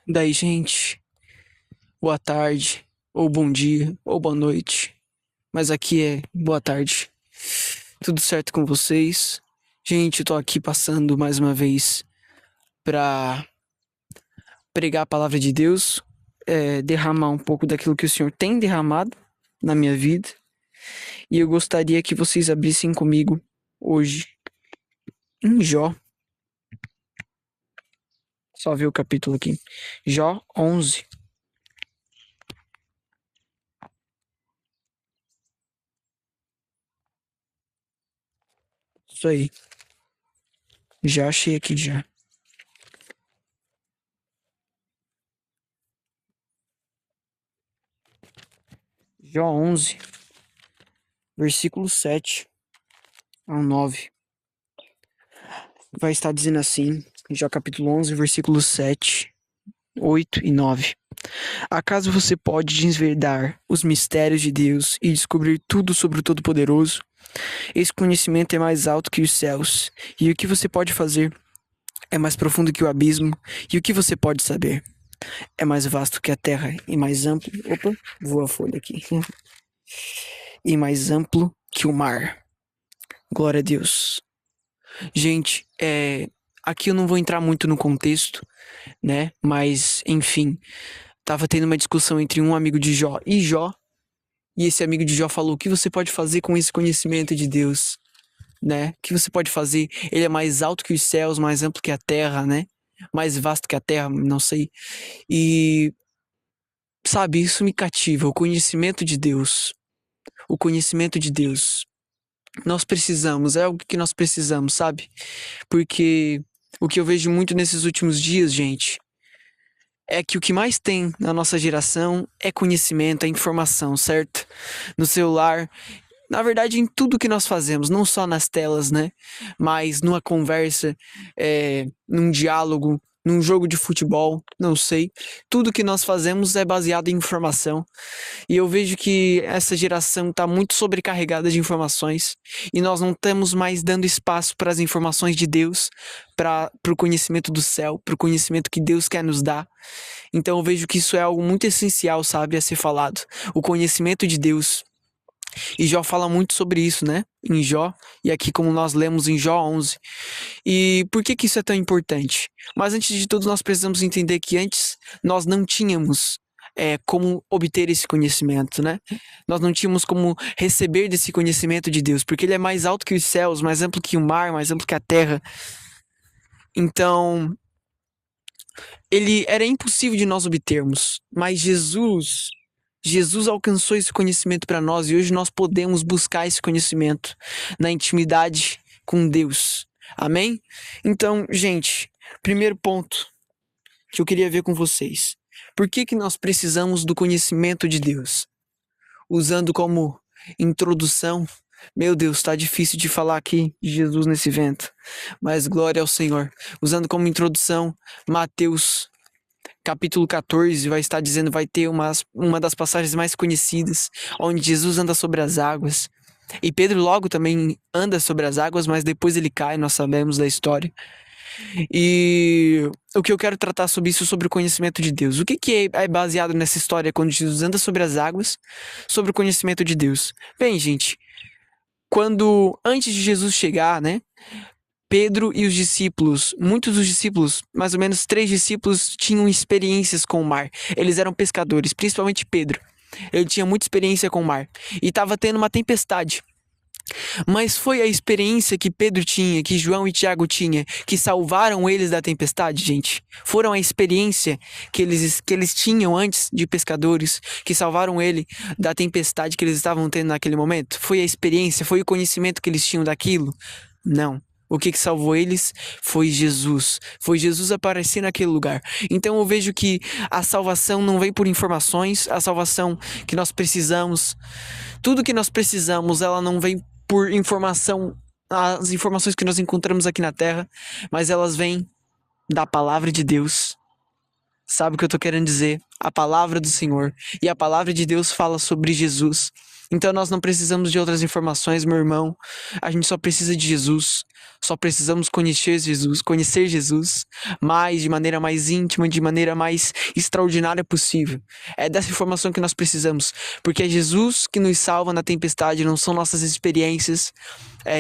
Daí, gente, boa tarde, ou bom dia, ou boa noite. Mas aqui é boa tarde. Tudo certo com vocês? Gente, eu tô aqui passando mais uma vez pra pregar a palavra de Deus, derramar um pouco daquilo que o Senhor tem derramado na minha vida. E eu gostaria que vocês abrissem comigo hoje em Jó. Só ver o capítulo aqui. Jó 11. Isso aí. Já achei aqui já. Jó 11, versículo 7 ao 9. Vai estar dizendo assim, Jó capítulo 11, versículos 7, 8 e 9. Acaso você pode desvendar os mistérios de Deus e descobrir tudo sobre o Todo-Poderoso? Esse conhecimento é mais alto que os céus, e o que você pode fazer é mais profundo que o abismo, e o que você pode saber é mais vasto que a terra e mais amplo. Opa, voa a folha aqui. E mais amplo que o mar. Glória a Deus. Gente, aqui eu não vou entrar muito no contexto, né? Mas, enfim, tava tendo uma discussão entre um amigo de Jó e Jó, e esse amigo de Jó falou: o que você pode fazer com esse conhecimento de Deus, né? O que você pode fazer? Ele é mais alto que os céus, mais amplo que a terra, né? Mais vasto que a terra, não sei. E, sabe, isso me cativa, o conhecimento de Deus. O conhecimento de Deus. Nós precisamos, é algo que nós precisamos, sabe? Porque o que eu vejo muito nesses últimos dias, gente, é que o que mais tem na nossa geração é conhecimento, é informação, certo? No celular, na verdade, em tudo que nós fazemos, não só nas telas, né? Mas numa conversa, num diálogo, num jogo de futebol, não sei. Tudo que nós fazemos é baseado em informação. E eu vejo que essa geração está muito sobrecarregada de informações e nós não estamos mais dando espaço para as informações de Deus, para o conhecimento do céu, para o conhecimento que Deus quer nos dar. Então eu vejo que isso é algo muito essencial, sabe, a ser falado. O conhecimento de Deus. E Jó fala muito sobre isso, né? Em Jó, e aqui como nós lemos em Jó 11. E por que que isso é tão importante? Mas antes de tudo, nós precisamos entender que antes nós não tínhamos como obter esse conhecimento, né? Nós não tínhamos como receber desse conhecimento de Deus, porque ele é mais alto que os céus, mais amplo que o mar, mais amplo que a terra. Então, ele era impossível de nós obtermos, mas Jesus alcançou esse conhecimento para nós e hoje nós podemos buscar esse conhecimento na intimidade com Deus. Amém? Então, gente, primeiro ponto que eu queria ver com vocês. Por que que nós precisamos do conhecimento de Deus? Usando como introdução, meu Deus, tá difícil de falar aqui de Jesus nesse evento, mas glória ao Senhor. Usando como introdução, Mateus capítulo 14 vai estar dizendo, vai ter uma das passagens mais conhecidas, onde Jesus anda sobre as águas. E Pedro logo também anda sobre as águas, mas depois ele cai, nós sabemos da história. E o que eu quero tratar sobre isso, sobre o conhecimento de Deus. O que que é baseado nessa história quando Jesus anda sobre as águas, sobre o conhecimento de Deus? Bem, gente, antes de Jesus chegar, né, Pedro e os discípulos, muitos dos discípulos, mais ou menos 3 discípulos, tinham experiências com o mar. Eles eram pescadores, principalmente Pedro. Ele tinha muita experiência com o mar. E estava tendo uma tempestade. Mas foi a experiência que Pedro tinha, que João e Tiago tinham, que salvaram eles da tempestade, gente. Foram a experiência que eles tinham antes de pescadores, que salvaram ele da tempestade que eles estavam tendo naquele momento. Foi a experiência, foi o conhecimento que eles tinham daquilo? Não. O que salvou eles foi Jesus. Foi Jesus aparecer naquele lugar. Então eu vejo que a salvação não vem por informações, a salvação que nós precisamos, tudo que nós precisamos, ela não vem por informação, as informações que nós encontramos aqui na Terra, mas elas vêm da palavra de Deus. Sabe o que eu tô querendo dizer? A palavra do Senhor. E a palavra de Deus fala sobre Jesus. Então nós não precisamos de outras informações, meu irmão. A gente só precisa de Jesus. Só precisamos conhecer Jesus mais, de maneira mais íntima, de maneira mais extraordinária possível. É dessa informação que nós precisamos, porque é Jesus que nos salva na tempestade, não são nossas experiências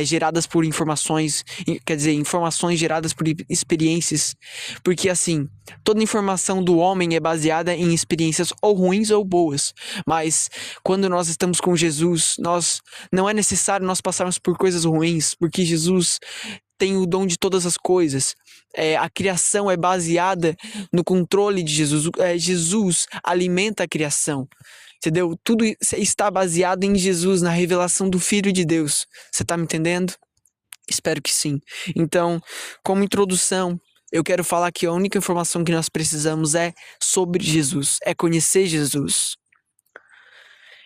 geradas por informações, quer dizer, informações geradas por experiências, porque assim, toda informação do homem é baseada em experiências ou ruins ou boas, mas quando nós estamos com Jesus, não é necessário nós passarmos por coisas ruins, porque Jesus tem o dom de todas as coisas. A criação é baseada no controle de Jesus. Jesus alimenta a criação. Entendeu? Tudo está baseado em Jesus, na revelação do Filho de Deus. Você está me entendendo? Espero que sim. Então, como introdução, eu quero falar que a única informação que nós precisamos é sobre Jesus, é conhecer Jesus.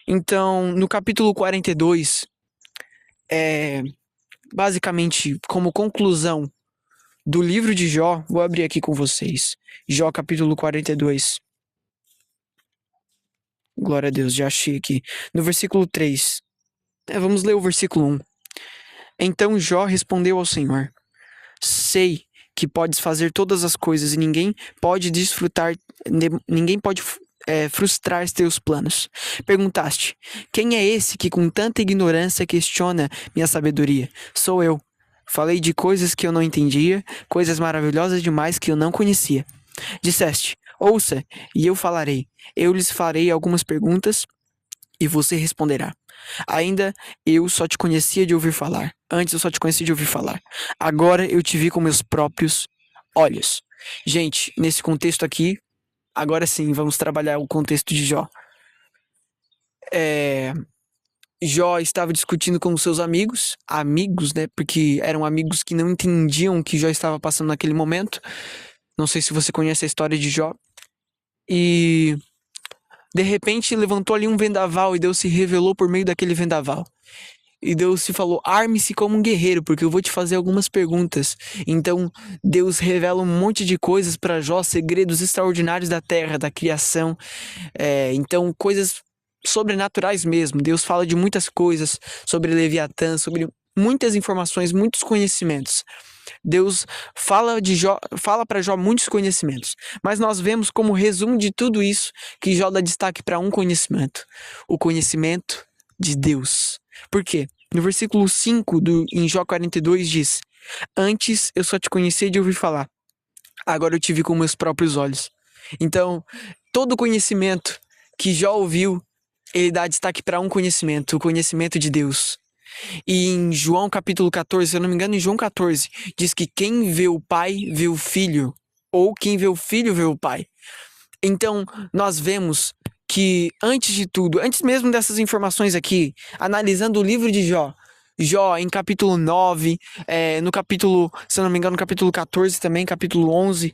Então, no capítulo 42, basicamente, como conclusão do livro de Jó, vou abrir aqui com vocês. Jó, capítulo 42. Glória a Deus, já achei aqui. No versículo 3. Vamos ler o versículo 1. Então Jó respondeu ao Senhor: Sei que podes fazer todas as coisas e ninguém pode frustrar teus planos. Perguntaste: Quem é esse que com tanta ignorância questiona minha sabedoria? Sou eu. Falei de coisas que eu não entendia, coisas maravilhosas demais que eu não conhecia. Disseste: Ouça, e eu falarei. Eu lhes farei algumas perguntas e você responderá. Ainda eu só te conhecia de ouvir falar. Antes eu só te conhecia de ouvir falar. Agora eu te vi com meus próprios olhos. Gente, nesse contexto aqui, agora sim, vamos trabalhar o contexto de Jó. Jó estava discutindo com seus amigos, né? Porque eram amigos que não entendiam o que Jó estava passando naquele momento. Não sei se você conhece a história de Jó. E de repente levantou ali um vendaval e Deus se revelou por meio daquele vendaval. E Deus se falou: arme-se como um guerreiro, porque eu vou te fazer algumas perguntas. Então Deus revela um monte de coisas para Jó, segredos extraordinários da terra, da criação. Então coisas sobrenaturais mesmo. Deus fala de muitas coisas sobre Leviatã, sobre muitas informações, muitos conhecimentos. Deus fala para Jó muitos conhecimentos, mas nós vemos como resumo de tudo isso que Jó dá destaque para um conhecimento: o conhecimento de Deus. Por quê? No versículo 5 em Jó 42 diz: Antes eu só te conhecia de ouvir falar, agora eu te vi com meus próprios olhos. Então, todo conhecimento que Jó ouviu, ele dá destaque para um conhecimento: o conhecimento de Deus. E em João capítulo 14, se eu não me engano, em João 14, diz que quem vê o Pai vê o Filho, ou quem vê o Filho vê o Pai. Então, nós vemos que antes de tudo, antes mesmo dessas informações aqui, analisando o livro de Jó, em capítulo 9, no capítulo, se eu não me engano, no capítulo 14 também, capítulo 11,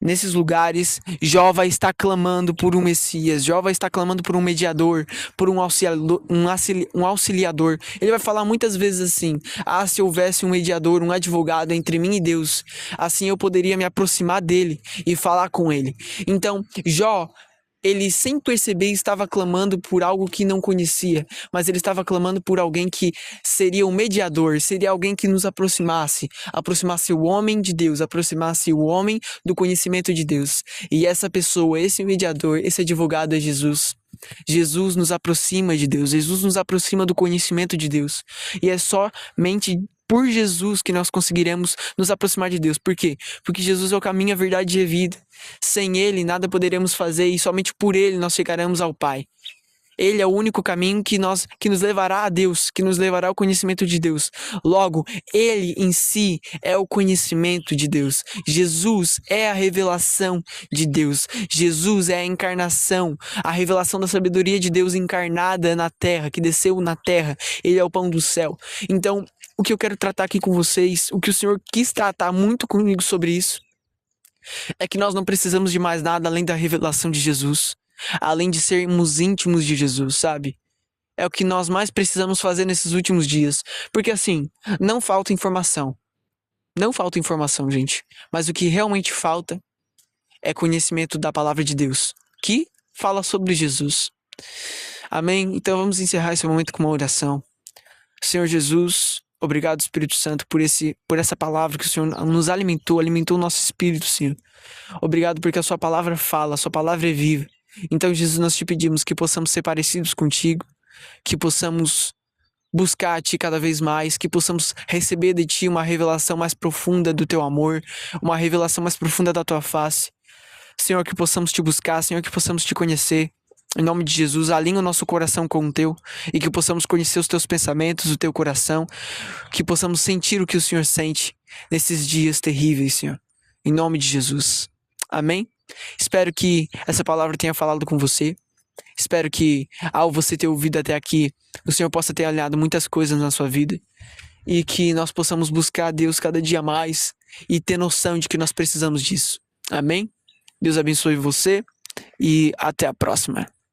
nesses lugares, Jó vai estar clamando por um Messias, Jó vai estar clamando por um mediador, por um auxiliador. Ele vai falar muitas vezes assim: se houvesse um mediador, um advogado entre mim e Deus, assim eu poderia me aproximar dele e falar com ele. Então, Jó, ele sem perceber estava clamando por algo que não conhecia, mas ele estava clamando por alguém que seria um mediador, seria alguém que nos aproximasse o homem de Deus, aproximasse o homem do conhecimento de Deus. E essa pessoa, esse mediador, esse advogado é Jesus. Jesus nos aproxima de Deus, Jesus nos aproxima do conhecimento de Deus. E é somente por Jesus que nós conseguiremos nos aproximar de Deus. Por quê? Porque Jesus é o caminho, a verdade e a vida. Sem Ele, nada poderemos fazer e somente por Ele nós chegaremos ao Pai. Ele é o único caminho que nos levará a Deus, que nos levará ao conhecimento de Deus. Logo, Ele em si é o conhecimento de Deus. Jesus é a revelação de Deus. Jesus é a encarnação, a revelação da sabedoria de Deus encarnada na terra, que desceu na terra. Ele é o pão do céu. Então, o que eu quero tratar aqui com vocês, o que o Senhor quis tratar muito comigo sobre isso, é que nós não precisamos de mais nada além da revelação de Jesus, além de sermos íntimos de Jesus, sabe? É o que nós mais precisamos fazer nesses últimos dias. Porque assim, não falta informação. Não falta informação, gente. Mas o que realmente falta é conhecimento da palavra de Deus, que fala sobre Jesus. Amém? Então vamos encerrar esse momento com uma oração. Senhor Jesus, obrigado, Espírito Santo, por essa palavra que o Senhor nos alimentou o nosso espírito, Senhor. Obrigado porque a sua palavra fala, a sua palavra é viva. Então, Jesus, nós te pedimos que possamos ser parecidos contigo, que possamos buscar a ti cada vez mais, que possamos receber de ti uma revelação mais profunda do teu amor, uma revelação mais profunda da tua face. Senhor, que possamos te buscar, Senhor, que possamos te conhecer. Em nome de Jesus, alinha o nosso coração com o teu e que possamos conhecer os teus pensamentos, o teu coração, que possamos sentir o que o Senhor sente nesses dias terríveis, Senhor. Em nome de Jesus. Amém? Espero que essa palavra tenha falado com você. Espero que, ao você ter ouvido até aqui, o Senhor possa ter alinhado muitas coisas na sua vida e que nós possamos buscar a Deus cada dia mais e ter noção de que nós precisamos disso. Amém? Deus abençoe você e até a próxima.